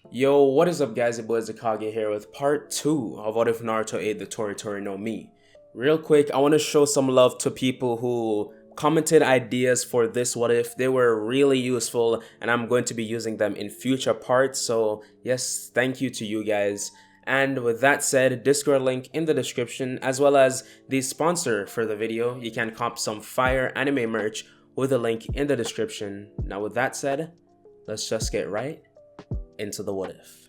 Yo, what is up guys, your boy IzuKage here with part 2 of What If Naruto ate the Tori no Mi. Real quick, I want to show some love to people who commented ideas for this what if. They were really useful and I'm going to be using them in future parts, so yes, thank you to you guys. And with that said, Discord link in the description as well as the sponsor for the video. You can cop some fire anime merch with a link in the description. Now with that said, let's just get right into the what if.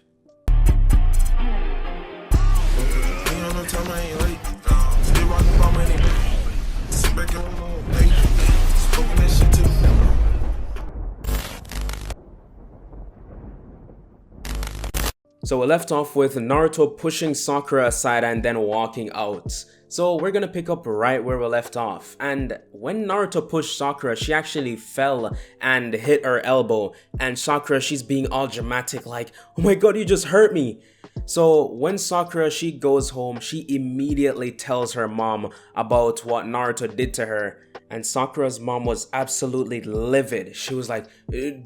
So we left off with Naruto pushing Sakura aside and then walking out. So we're gonna pick up right where we left off. And when Naruto pushed Sakura, she actually fell and hit her elbow. And Sakura, she's being all dramatic like, oh my god, you just hurt me. So when Sakura, she goes home, she immediately tells her mom about what Naruto did to her. And Sakura's mom was absolutely livid. She was like,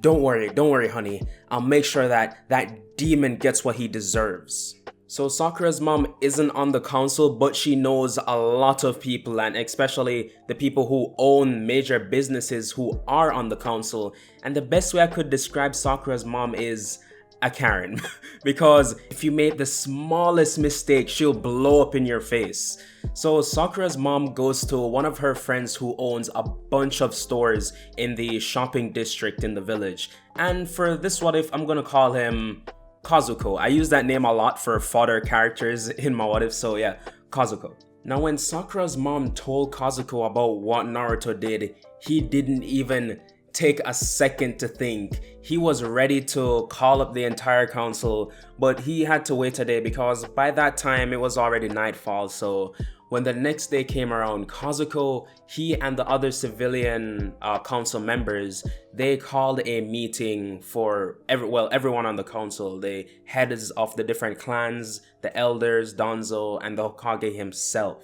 don't worry, honey. I'll make sure that that demon gets what he deserves. So Sakura's mom isn't on the council, but she knows a lot of people, and especially the people who own major businesses who are on the council. And the best way I could describe Sakura's mom is a Karen. Because if you made the smallest mistake, she'll blow up in your face. So Sakura's mom goes to one of her friends who owns a bunch of stores in the shopping district in the village. And for this what if, I'm gonna call him Kazuko. I use that name a lot for fodder characters in my what if, so yeah, Kazuko. Now when Sakura's mom told Kazuko about what Naruto did, he didn't even take a second to think. He was ready to call up the entire council, but he had to wait a day because by that time it was already nightfall. So when the next day came around, Kazuko, he and the other civilian council members, they called a meeting for everyone on the council, the heads of the different clans, the elders, Danzo, and the Hokage himself.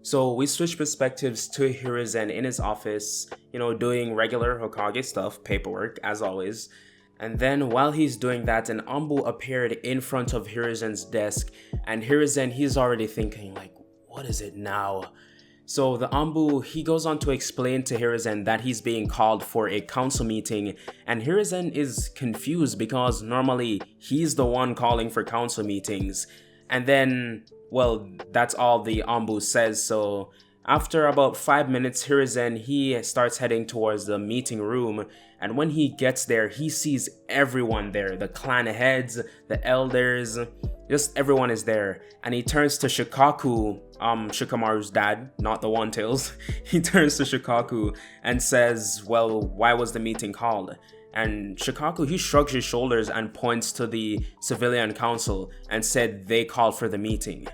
So we switch perspectives to Hiruzen in his office, doing regular Hokage stuff, paperwork, as always. And then while he's doing that, an Anbu appeared in front of Hiruzen's desk, and Hiruzen, he's already thinking like, what is it now? So the Anbu, he goes on to explain to Hiruzen that he's being called for a council meeting, and Hiruzen is confused because normally he's the one calling for council meetings. And then, well, that's all the Anbu says. So after about 5 minutes, Hiruzen, he starts heading towards the meeting room, and when he gets there, he sees everyone there, the clan heads, the elders, just everyone is there. And he turns to Shikaku, Shikamaru's dad, not the One Tails. He turns to Shikaku and says, well, why was the meeting called? And Shikaku, he shrugs his shoulders and points to the civilian council and said they called for the meeting.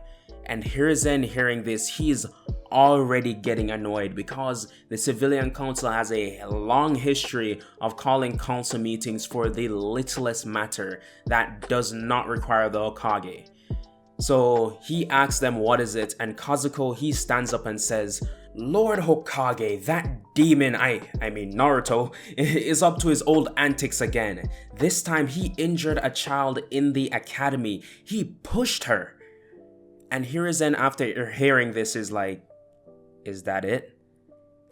And Hiruzen, hearing this, he's already getting annoyed because the civilian council has a long history of calling council meetings for the littlest matter that does not require the Hokage. So he asks them what is it, and Kazuko, he stands up and says, Lord Hokage, that demon, I mean Naruto, is up to his old antics again. This time he injured a child in the academy. He pushed her. And Hiruzen, after hearing this, is like, is that it?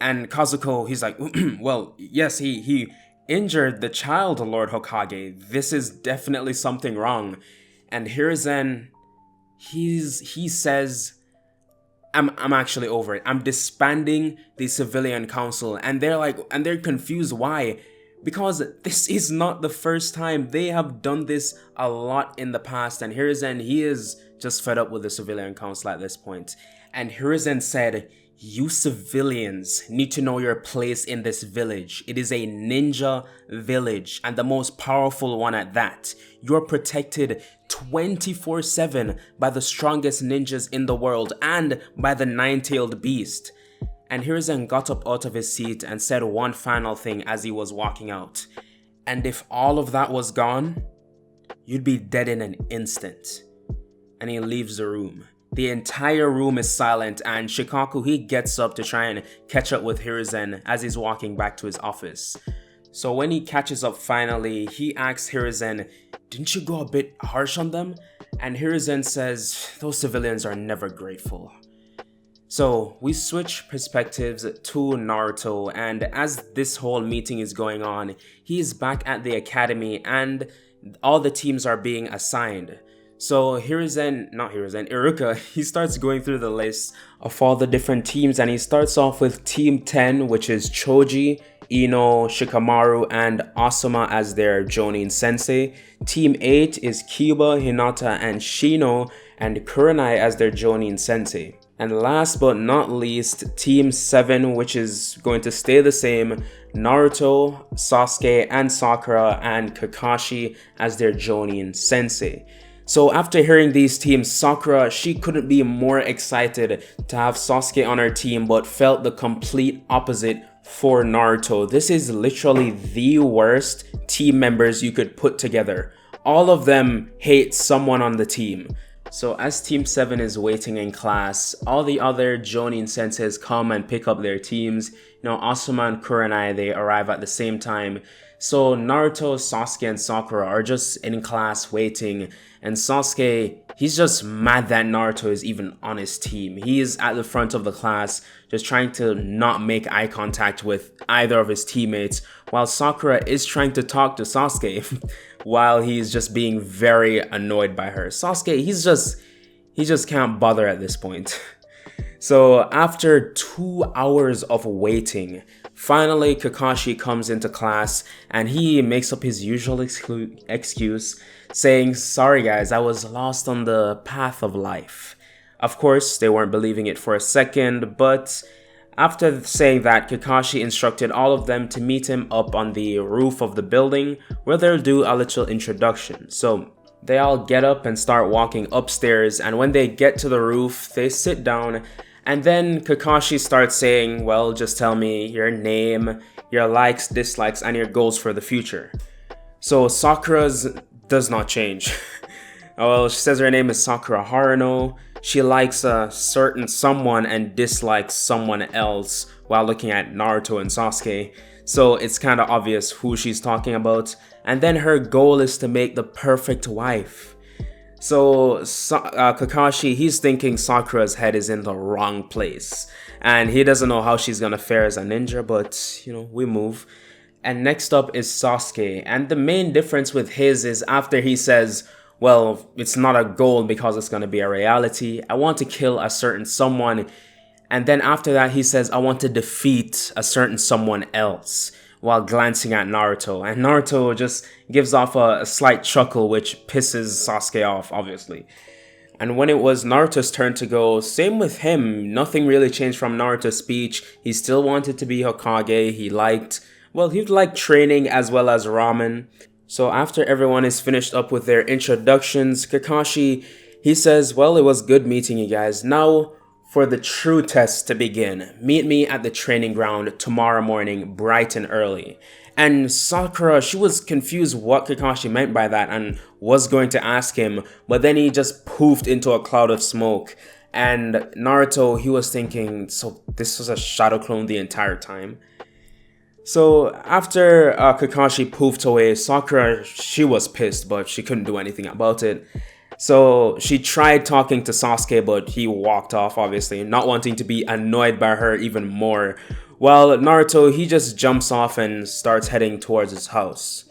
And Kazuko, he's like, well, yes, he injured the child, Lord Hokage. This is definitely something wrong. And Hiruzen, he says, I'm actually over it. I'm disbanding the civilian council. And they're confused why. Because this is not the first time. They have done this a lot in the past. And Hiruzen, he is just fed up with the civilian council at this point. And Hiruzen said, you civilians need to know your place in this village. It is a ninja village, and the most powerful one at that. You're protected 24/7 by the strongest ninjas in the world and by the nine-tailed beast. And Hiruzen got up out of his seat and said one final thing as he was walking out. And if all of that was gone, you'd be dead in an instant. And he leaves the room. The entire room is silent, and Shikaku, he gets up to try and catch up with Hiruzen as he's walking back to his office. So when he catches up finally, he asks Hiruzen, "Didn't you go a bit harsh on them?" And Hiruzen says, "Those civilians are never grateful." So we switch perspectives to Naruto, and as this whole meeting is going on, he is back at the academy and all the teams are being assigned. So Iruka, he starts going through the list of all the different teams, and he starts off with Team 10, which is Choji, Ino, Shikamaru, and Asuma as their Jonin sensei. Team 8 is Kiba, Hinata, and Shino, and Kurenai as their Jonin sensei. And last but not least, Team 7, which is going to stay the same, Naruto, Sasuke, and Sakura, and Kakashi as their Jonin sensei. So after hearing these teams, Sakura, she couldn't be more excited to have Sasuke on her team, but felt the complete opposite for Naruto. This is literally the worst team members you could put together. All of them hate someone on the team. So as Team 7 is waiting in class, all the other Jonin senseis come and pick up their teams. Asuma and Kurenai, they arrive at the same time. So Naruto, Sasuke, and Sakura are just in class waiting. And Sasuke, he's just mad that Naruto is even on his team. He is at the front of the class, just trying to not make eye contact with either of his teammates, while Sakura is trying to talk to Sasuke, while he's just being very annoyed by her. Sasuke, he just can't bother at this point. So after 2 hours of waiting, finally Kakashi comes into class and he makes up his usual excuse, saying, "Sorry guys, I was lost on the path of life." Of course, they weren't believing it for a second, but after saying that, Kakashi instructed all of them to meet him up on the roof of the building, where they'll do a little introduction. So they all get up and start walking upstairs, and when they get to the roof, they sit down, and then Kakashi starts saying, "Well, just tell me your name, your likes, dislikes, and your goals for the future." So Sakura's does not change. Well, she says her name is Sakura Haruno. She likes a certain someone and dislikes someone else while looking at Naruto and Sasuke. So it's kind of obvious who she's talking about. And then her goal is to make the perfect wife. So Kakashi, he's thinking Sakura's head is in the wrong place. And he doesn't know how she's gonna fare as a ninja, but we move. And next up is Sasuke. And the main difference with his is after he says, "Well, it's not a goal because it's going to be a reality. I want to kill a certain someone." And then after that, he says, "I want to defeat a certain someone else," while glancing at Naruto. And Naruto just gives off a slight chuckle, which pisses Sasuke off, obviously. And when it was Naruto's turn to go, same with him. Nothing really changed from Naruto's speech. He still wanted to be Hokage. He liked training as well as ramen. So after everyone is finished up with their introductions, Kakashi, he says, "Well, it was good meeting you guys. Now for the true test to begin. Meet me at the training ground tomorrow morning, bright and early." And Sakura, she was confused what Kakashi meant by that and was going to ask him, but then he just poofed into a cloud of smoke. And Naruto, he was thinking, so this was a shadow clone the entire time? So after Kakashi poofed away, Sakura, she was pissed, but she couldn't do anything about it. So she tried talking to Sasuke, but he walked off, obviously, not wanting to be annoyed by her even more. While Naruto, he just jumps off and starts heading towards his house.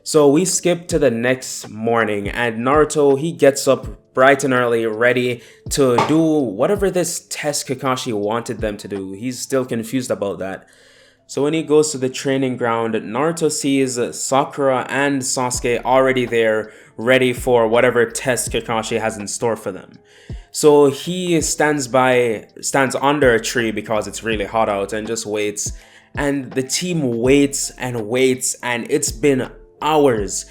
So we skip to the next morning, and Naruto, he gets up bright and early, ready to do whatever this test Kakashi wanted them to do. He's still confused about that. So when he goes to the training ground, Naruto sees Sakura and Sasuke already there, ready for whatever test Kakashi has in store for them. So he stands under a tree because it's really hot out and just waits. And the team waits, and it's been hours.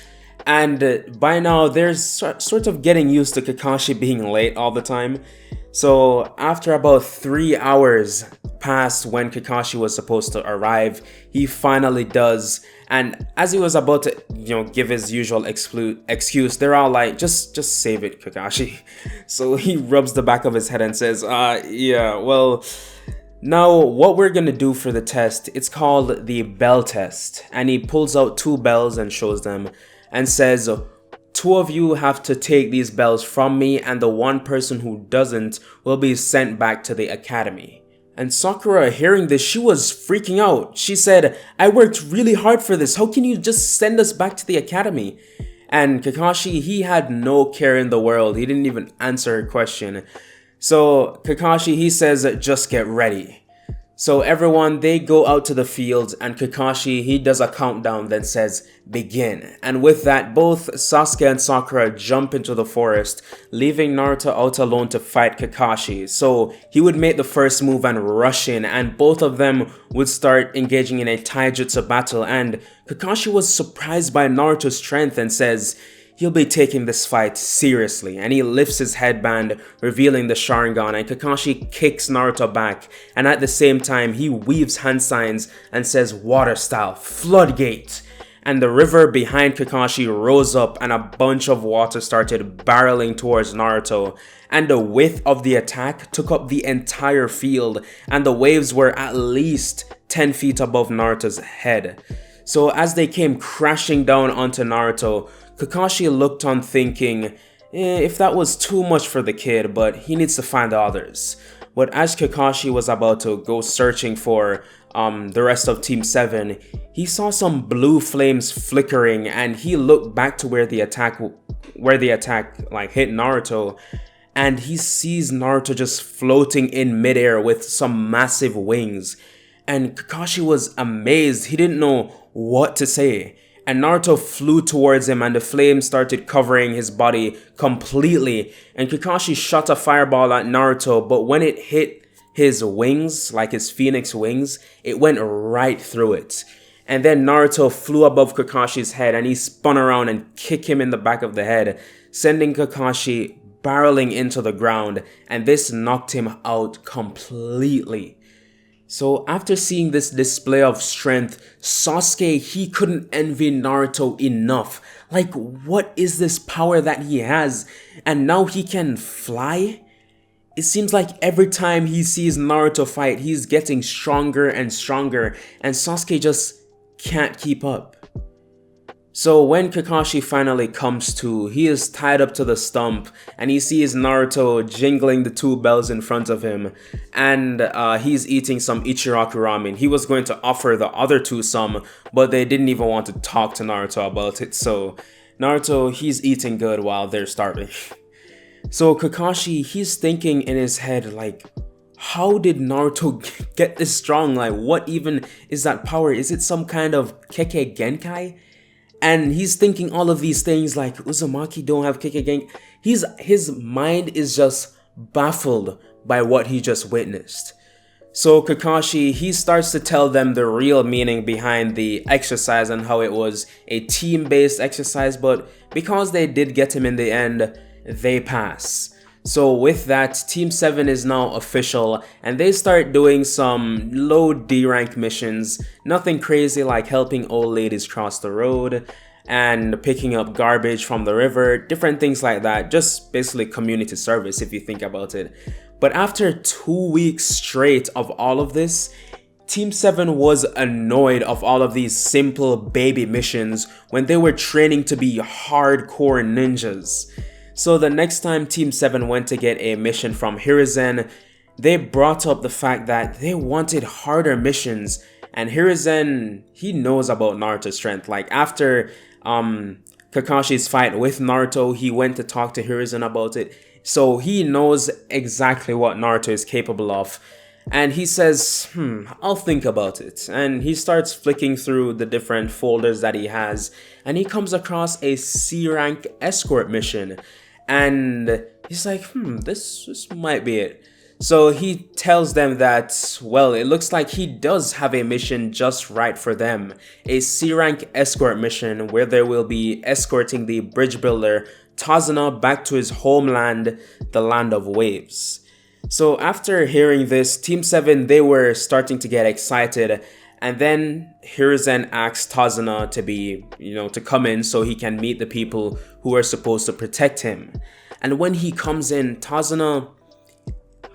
And by now, they're sort of getting used to Kakashi being late all the time. So after about 3 hours past when Kakashi was supposed to arrive, he finally does. And as he was about to, give his usual excuse, they're all like, just save it, Kakashi. So he rubs the back of his head and says, yeah, well, Now, what we're gonna do for the test, it's called the bell test. And he pulls out 2 bells and shows them and says, 2 of you have to take these bells from me, and the 1 person who doesn't will be sent back to the academy. And Sakura, hearing this, she was freaking out. She said, I worked really hard for this. How can you just send us back to the academy? And Kakashi, he had no care in the world. He didn't even answer her question. So Kakashi, he says, just get ready. So everyone, they go out to the field, and Kakashi, he does a countdown, then says, begin. And with that, both Sasuke and Sakura jump into the forest, leaving Naruto out alone to fight Kakashi. So he would make the first move and rush in, and both of them would start engaging in a taijutsu battle. And Kakashi was surprised by Naruto's strength and says, he'll be taking this fight seriously, and he lifts his headband, revealing the Sharingan, and Kakashi kicks Naruto back, and at the same time, he weaves hand signs and says water style, floodgate. And the river behind Kakashi rose up, and a bunch of water started barreling towards Naruto, and the width of the attack took up the entire field, and the waves were at least 10 feet above Naruto's head. So as they came crashing down onto Naruto, Kakashi looked on thinking, if that was too much for the kid, but he needs to find others. But as Kakashi was about to go searching for the rest of Team 7, he saw some blue flames flickering, and he looked back to where the attack like hit Naruto, and he sees Naruto just floating in midair with some massive wings. And Kakashi was amazed. He didn't know what to say. And Naruto flew towards him, and the flames started covering his body completely. And Kakashi shot a fireball at Naruto, but when it hit his wings, like his phoenix wings, it went right through it. And then Naruto flew above Kakashi's head, and he spun around and kicked him in the back of the head, sending Kakashi barreling into the ground, and this knocked him out completely. So after seeing this display of strength, Sasuke, he couldn't envy Naruto enough. Like, what is this power that he has? And now he can fly? It seems like every time he sees Naruto fight, he's getting stronger and stronger, and Sasuke just can't keep up. So when Kakashi finally comes to, he is tied up to the stump, and he sees Naruto jingling the 2 bells in front of him, and he's eating some Ichiraku ramen. He was going to offer the other 2 some, but they didn't even want to talk to Naruto about it, so Naruto, he's eating good while they're starving. So Kakashi, he's thinking in his head, like, how did Naruto get this strong? Like, what even is that power? Is it some kind of Kekkei Genkai? And he's thinking all of these things like Uzumaki don't have Kekkei Genkai. His mind is just baffled by what he just witnessed. So Kakashi, he starts to tell them the real meaning behind the exercise and how it was a team-based exercise, but because they did get him in the end, they pass. So with that, Team 7 is now official, and they start doing some low D rank missions, nothing crazy like helping old ladies cross the road and picking up garbage from the river, different things like that, just basically community service if you think about it. But after 2 weeks straight of all of this, Team 7 was annoyed of all of these simple baby missions when they were training to be hardcore ninjas. So the next time Team 7 went to get a mission from Hiruzen, they brought up the fact that they wanted harder missions, and Hiruzen, he knows about Naruto's strength. Like after Kakashi's fight with Naruto, he went to talk to Hiruzen about it, so he knows exactly what Naruto is capable of. And he says, I'll think about it. And he starts flicking through the different folders that he has, and he comes across a C rank escort mission. And he's like, this might be it. So he tells them that, well, it looks like he does have a mission just right for them. A C rank escort mission where they will be escorting the bridge builder Tazuna back to his homeland, the Land of Waves. So after hearing this, Team 7, they were starting to get excited, and then Hiruzen asks Tazuna to come in so he can meet the people who are supposed to protect him. And when he comes in, Tazuna,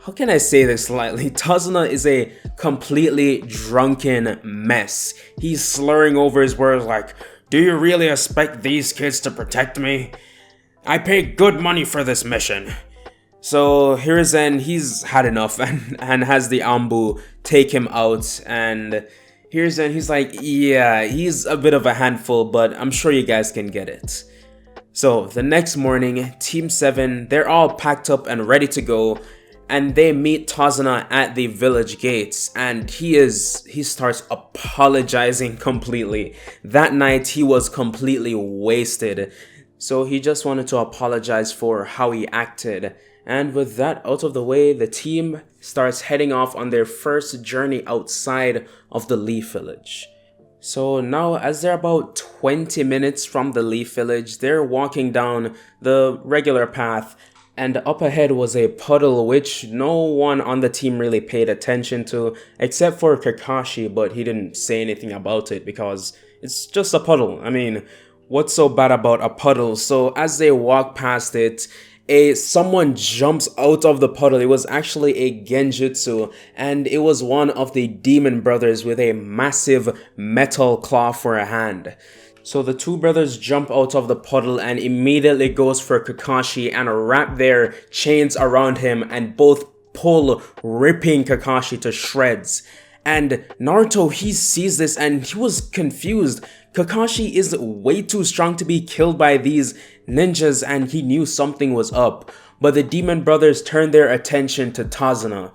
how can I say this lightly? Tazuna is a completely drunken mess. He's slurring over his words like, "Do you really expect these kids to protect me? I paid good money for this mission." So Hiruzen, he's had enough and has the Ambu take him out, and Hiruzen, he's like, yeah, he's a bit of a handful, but I'm sure you guys can get it. So the next morning, Team 7, they're all packed up and ready to go, and they meet Tazuna at the village gates, and he starts apologizing completely. That night, he was completely wasted, so he just wanted to apologize for how he acted. And with that out of the way, the team starts heading off on their first journey outside of the Leaf Village. So now, as they're about 20 minutes from the Leaf Village, they're walking down the regular path, and up ahead was a puddle which no one on the team really paid attention to, except for Kakashi, but he didn't say anything about it because it's just a puddle. I mean, what's so bad about a puddle? So as they walk past it, someone jumps out of the puddle. It was actually a genjutsu, and it was one of the demon brothers with a massive metal claw for a hand. So the two brothers jump out of the puddle and immediately goes for Kakashi and wrap their chains around him and both pull, ripping Kakashi to shreds. And Naruto, he sees this and he was confused. Kakashi is way too strong to be killed by these ninjas, and he knew something was up. But the demon brothers turned their attention to Tazuna.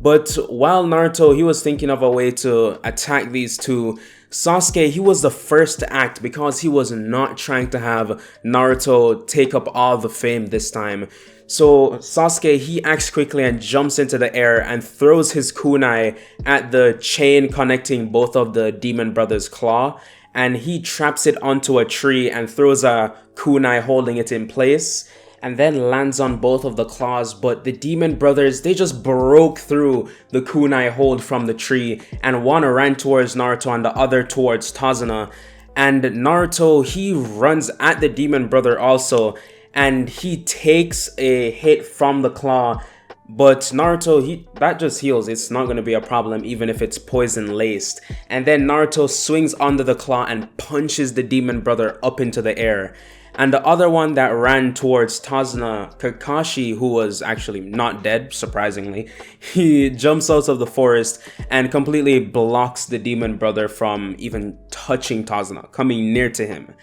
But while Naruto, he was thinking of a way to attack these two, Sasuke, he was the first to act because he was not trying to have Naruto take up all the fame this time. So Sasuke, he acts quickly and jumps into the air and throws his kunai at the chain connecting both of the demon brothers' claw, and he traps it onto a tree and throws a kunai holding it in place, and then lands on both of the claws. But the demon brothers, they just broke through the kunai hold from the tree, and one ran towards Naruto and the other towards Tazuna. And Naruto, he runs at the demon brother also, and he takes a hit from the claw. But Naruto, that just heals. It's not going to be a problem even if it's poison laced. And then Naruto swings under the claw and punches the demon brother up into the air. And the other one that ran towards Tazuna, Kakashi, who was actually not dead, surprisingly, he jumps out of the forest and completely blocks the demon brother from even touching Tazuna, coming near to him.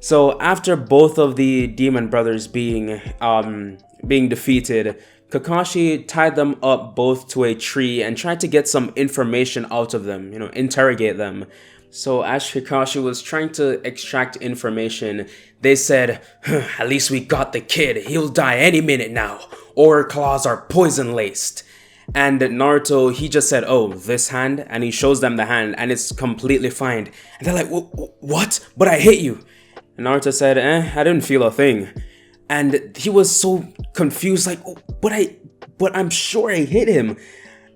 So after both of the demon brothers being defeated, Kakashi tied them up both to a tree and tried to get some information out of them, interrogate them. So as Kakashi was trying to extract information, they said, "At least we got the kid. He'll die any minute now. Or claws are poison laced." And Naruto, he just said, "Oh, this hand?" And he shows them the hand and it's completely fine. And they're like, "What? But I hit you." And Naruto said, I didn't feel a thing. And he was so confused, like, but I'm sure I hit him.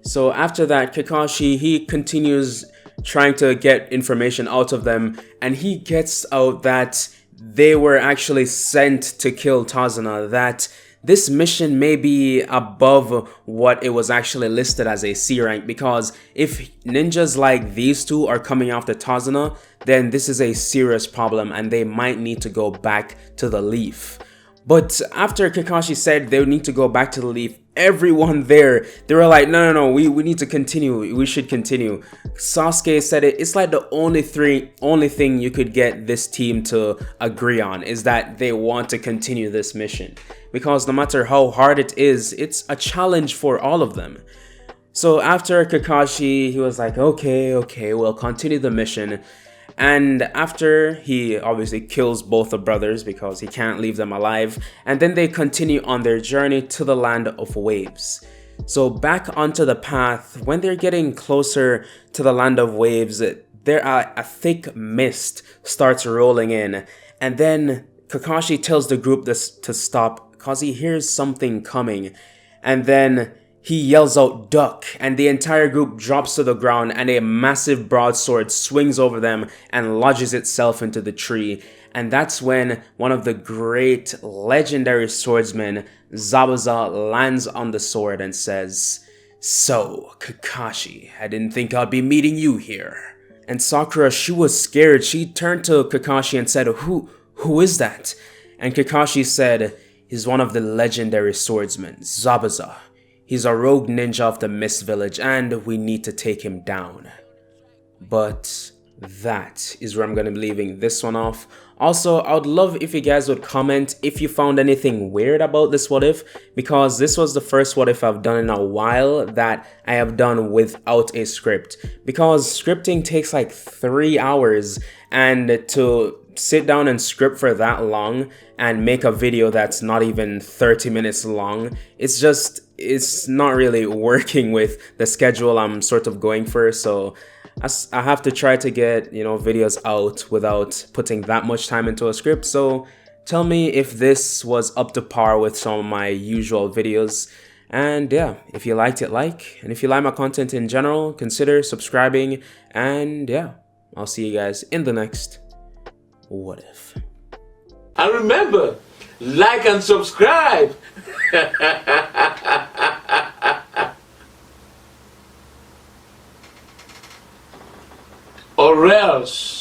So after that, Kakashi, he continues trying to get information out of them, and he gets out that they were actually sent to kill Tazuna, that this mission may be above what it was actually listed as a C rank, because if ninjas like these two are coming after Tazuna, then this is a serious problem and they might need to go back to the Leaf. But after Kakashi said they would need to go back to the Leaf, everyone there, they were like, no, we need to continue. We should continue. Sasuke said it's like the only thing you could get this team to agree on is that they want to continue this mission. Because no matter how hard it is, it's a challenge for all of them. So after Kakashi, he was like, okay, we'll continue the mission. And after he obviously kills both the brothers because he can't leave them alive, and then they continue on their journey to the land of waves. So back onto the path, when they're getting closer to the land of waves, a thick mist starts rolling in, and then Kakashi tells the group to stop because he hears something coming, and then he yells out, "Duck," and the entire group drops to the ground and a massive broadsword swings over them and lodges itself into the tree. And that's when one of the great legendary swordsmen, Zabuza, lands on the sword and says, "So, Kakashi, I didn't think I'd be meeting you here." And Sakura, she was scared. She turned to Kakashi and said, Who is that?" And Kakashi said, "He's one of the legendary swordsmen, Zabuza. He's a rogue ninja of the Mist Village and we need to take him down." But that is where I'm going to be leaving this one off. Also, I would love if you guys would comment if you found anything weird about this what if, because this was the first what if I've done in a while that I have done without a script, because scripting takes like 3 hours, and to sit down and script for that long and make a video that's not even 30 minutes long, it's not really working with the schedule I'm sort of going for. So I have to try to get, videos out without putting that much time into a script. So tell me if this was up to par with some of my usual videos. And yeah, if you liked it, and if you like my content in general, consider subscribing. And yeah, I'll see you guys in the next What If. And remember, like and subscribe. Or else.